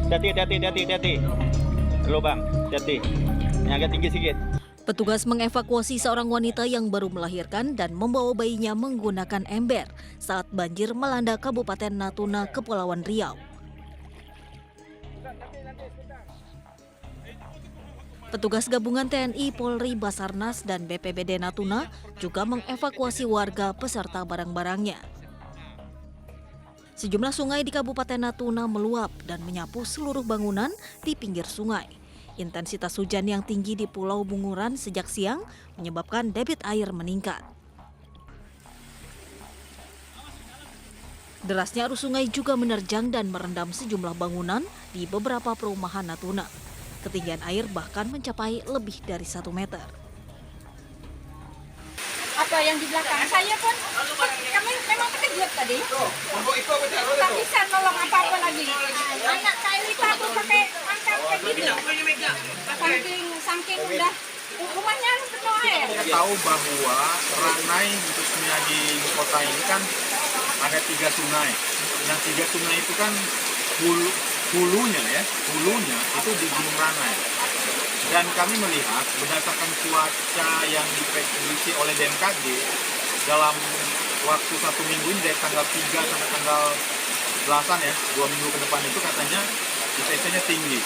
Hati-hati. Lubang, hati. Yang agak tinggi sedikit. Petugas mengevakuasi seorang wanita yang baru melahirkan dan membawa bayinya menggunakan ember saat banjir melanda Kabupaten Natuna, Kepulauan Riau. Petugas gabungan TNI, Polri, Basarnas, dan BPBD Natuna juga mengevakuasi warga beserta barang-barangnya. Sejumlah sungai di Kabupaten Natuna meluap dan menyapu seluruh bangunan di pinggir sungai. Intensitas hujan yang tinggi di Pulau Bunguran sejak siang menyebabkan debit air meningkat. Derasnya arus sungai juga menerjang dan merendam sejumlah bangunan di beberapa perumahan Natuna. Ketinggian air bahkan mencapai lebih dari 1 meter. Apa yang di belakang saya pun kami memang terkejut tadi. Tak bisa nolong apa-apa lagi. Anak saya Lita tuh pakai angkat kayak gini. Saking udah rumahnya penuh air. Kita tahu bahwa Ranai khususnya di ibu kota ini kan ada 3 sungai. Nah 3 sungai itu kan hulunya itu di Gunung Ranai. Dan kami melihat berdasarkan cuaca yang diprediksi oleh BMKG dalam waktu 1 minggu ini dari tanggal 3 sampai tanggal belasan ya, 2 minggu ke depan itu katanya intensitasnya tinggi.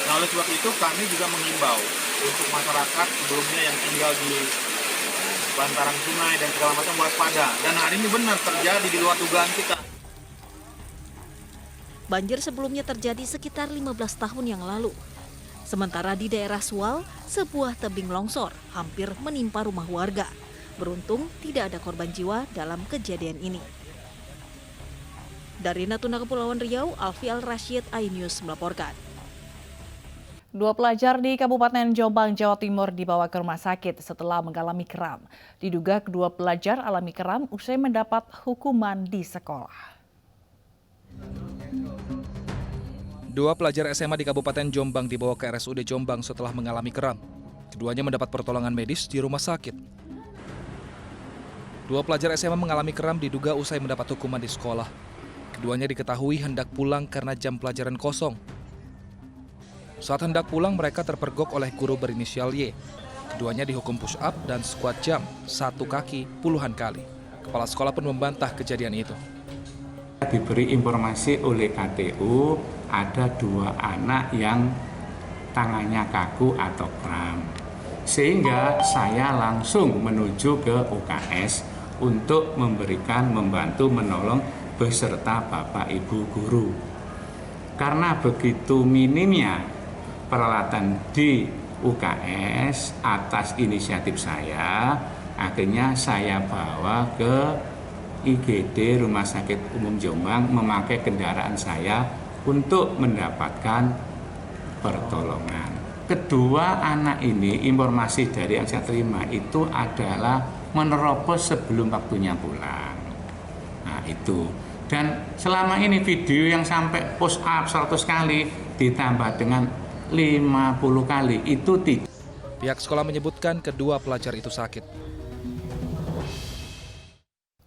Nah oleh sebab itu kami juga mengimbau untuk masyarakat sebelumnya yang tinggal di bantaran sungai dan segala macam waspada. Dan hari ini benar terjadi di luar dugaan kita. Banjir sebelumnya terjadi sekitar 15 tahun yang lalu. Sementara di daerah Sual, sebuah tebing longsor hampir menimpa rumah warga. Beruntung tidak ada korban jiwa dalam kejadian ini. Dari Natuna, Kepulauan Riau, Alfi Al-Rashid, iNews melaporkan. 2 pelajar di Kabupaten Jombang, Jawa Timur dibawa ke rumah sakit setelah mengalami kram. Diduga kedua pelajar alami kram usai mendapat hukuman di sekolah. 2 pelajar SMA di Kabupaten Jombang dibawa ke RSUD Jombang setelah mengalami kram. Keduanya mendapat pertolongan medis di rumah sakit. 2 pelajar SMA mengalami kram diduga usai mendapat hukuman di sekolah. Keduanya diketahui hendak pulang karena jam pelajaran kosong. Saat hendak pulang, mereka terpergok oleh guru berinisial Y. Keduanya dihukum push up dan squat jump 1 kaki puluhan kali. Kepala sekolah pun membantah kejadian itu. Diberi informasi oleh KTU ada 2 anak yang tangannya kaku atau kram. Sehingga saya langsung menuju ke UKS untuk membantu menolong beserta Bapak Ibu guru. Karena begitu minimnya peralatan di UKS atas inisiatif saya, akhirnya saya bawa ke IGD Rumah Sakit Umum Jombang memakai kendaraan saya untuk mendapatkan pertolongan. Kedua anak ini, informasi dari yang saya terima itu adalah menerobos sebelum waktunya pulang. Nah itu. Dan selama ini video yang sampai push up 100 kali ditambah dengan 50 kali itu tidak. Pihak sekolah menyebutkan kedua pelajar itu sakit.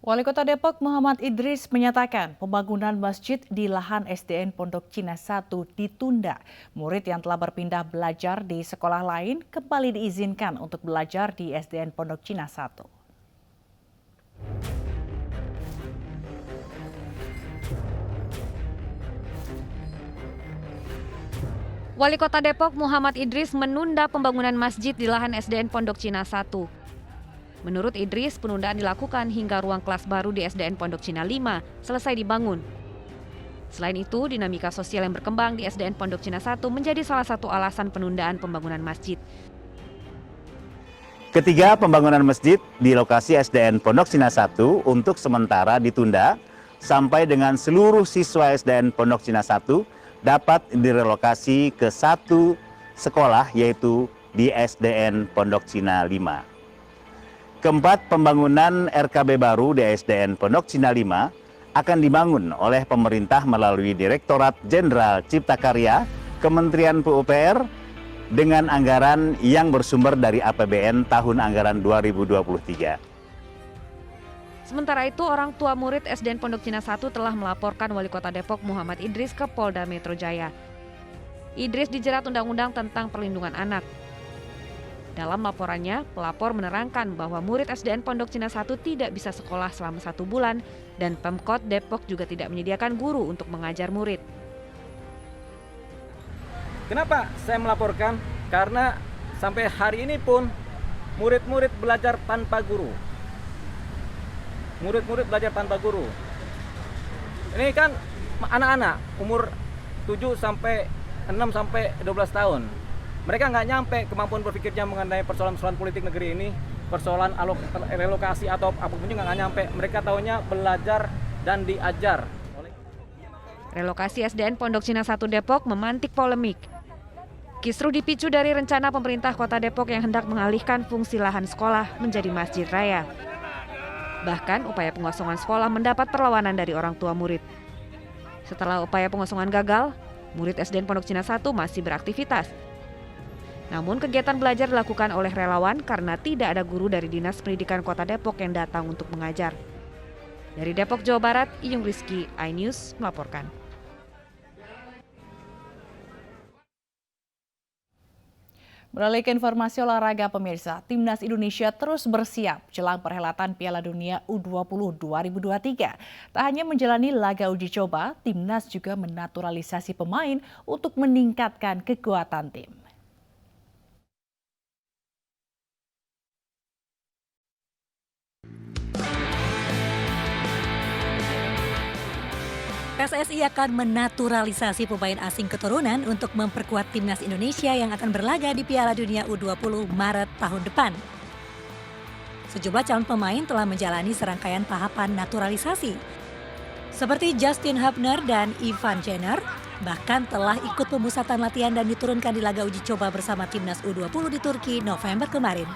Wali Kota Depok Muhammad Idris menyatakan pembangunan masjid di lahan SDN Pondok Cina 1 ditunda. Murid yang telah berpindah belajar di sekolah lain kembali diizinkan untuk belajar di SDN Pondok Cina 1. Wali Kota Depok Muhammad Idris menunda pembangunan masjid di lahan SDN Pondok Cina 1. Menurut Idris, penundaan dilakukan hingga ruang kelas baru di SDN Pondok Cina 5 selesai dibangun. Selain itu, dinamika sosial yang berkembang di SDN Pondok Cina 1 menjadi salah satu alasan penundaan pembangunan masjid. Ketiga, pembangunan masjid di lokasi SDN Pondok Cina 1 untuk sementara ditunda sampai dengan seluruh siswa SDN Pondok Cina 1 dapat direlokasi ke 1 sekolah, yaitu di SDN Pondok Cina 5. Keempat, pembangunan RKB baru di SDN Pondok Cina 5 akan dibangun oleh pemerintah melalui Direktorat Jenderal Cipta Karya, Kementerian PUPR, dengan anggaran yang bersumber dari APBN tahun anggaran 2023. Sementara itu, orang tua murid SDN Pondok Cina 1 telah melaporkan Wali Kota Depok Muhammad Idris ke Polda Metro Jaya. Idris dijerat Undang-Undang tentang Perlindungan Anak. Dalam laporannya, pelapor menerangkan bahwa murid SDN Pondok Cina 1 tidak bisa sekolah selama 1 bulan dan Pemkot Depok juga tidak menyediakan guru untuk mengajar murid. Kenapa saya melaporkan? Karena sampai hari ini pun murid-murid belajar tanpa guru. Murid-murid belajar tanpa guru. Ini kan anak-anak umur 6 sampai 12 tahun. Mereka nggak nyampe kemampuan berpikirnya mengenai persoalan-persoalan politik negeri ini, persoalan relokasi atau apapun juga nggak nyampe. Mereka taunya belajar dan diajar. Relokasi SDN Pondok Cina 1 Depok memantik polemik. Kisruh dipicu dari rencana pemerintah Kota Depok yang hendak mengalihkan fungsi lahan sekolah menjadi masjid raya. Bahkan upaya pengosongan sekolah mendapat perlawanan dari orang tua murid. Setelah upaya pengosongan gagal, murid SDN Pondok Cina 1 masih beraktivitas. Namun kegiatan belajar dilakukan oleh relawan karena tidak ada guru dari Dinas Pendidikan Kota Depok yang datang untuk mengajar. Dari Depok, Jawa Barat, Iyung Rizky, iNews melaporkan. Beralih ke informasi olahraga pemirsa, Timnas Indonesia terus bersiap jelang perhelatan Piala Dunia U20 2023. Tak hanya menjalani laga uji coba, Timnas juga menaturalisasi pemain untuk meningkatkan kekuatan tim. PSSI akan menaturalisasi pemain asing keturunan untuk memperkuat Timnas Indonesia yang akan berlaga di Piala Dunia U20 Maret tahun depan. Sejumlah calon pemain telah menjalani serangkaian tahapan naturalisasi. Seperti Justin Hubner dan Ivan Jenner, bahkan telah ikut pemusatan latihan dan diturunkan di laga uji coba bersama Timnas U20 di Turki November kemarin.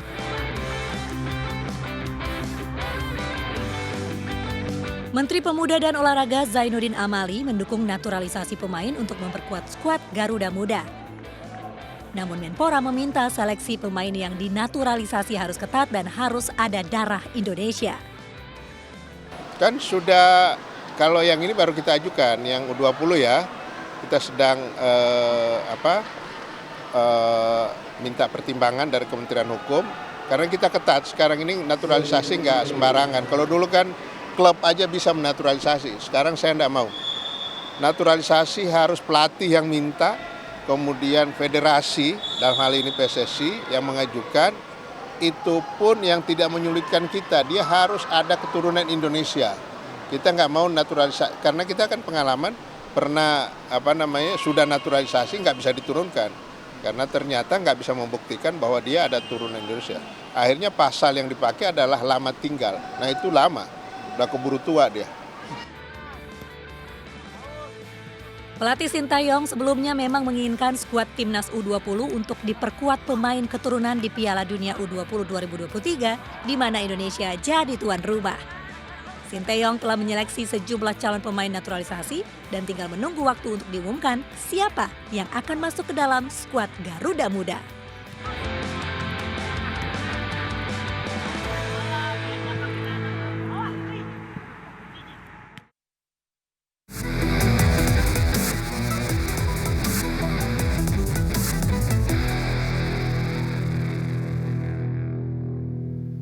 Menteri Pemuda dan Olahraga Zainuddin Amali mendukung naturalisasi pemain untuk memperkuat skuad Garuda Muda. Namun Menpora meminta seleksi pemain yang dinaturalisasi harus ketat dan harus ada darah Indonesia. Kan sudah, kalau yang ini baru kita ajukan, yang U20 ya, kita sedang minta pertimbangan dari Kementerian Hukum, karena kita ketat, sekarang ini naturalisasi nggak sembarangan. Kalau dulu kan klub aja bisa menaturalisasi, sekarang saya tidak mau. Naturalisasi harus pelatih yang minta, kemudian federasi, dalam hal ini PSSI yang mengajukan, itu pun yang tidak menyulitkan kita, dia harus ada keturunan Indonesia. Kita nggak mau naturalisasi, karena kita kan pengalaman pernah sudah naturalisasi nggak bisa diturunkan, karena ternyata nggak bisa membuktikan bahwa dia ada turunan Indonesia. Akhirnya pasal yang dipakai adalah lama tinggal, nah itu lama. Udah keburu tua dia. Pelatih Sintayong sebelumnya memang menginginkan skuad Timnas U20 untuk diperkuat pemain keturunan di Piala Dunia U20 2023, di mana Indonesia jadi tuan rumah. Sintayong telah menyeleksi sejumlah calon pemain naturalisasi dan tinggal menunggu waktu untuk diumumkan siapa yang akan masuk ke dalam skuad Garuda Muda.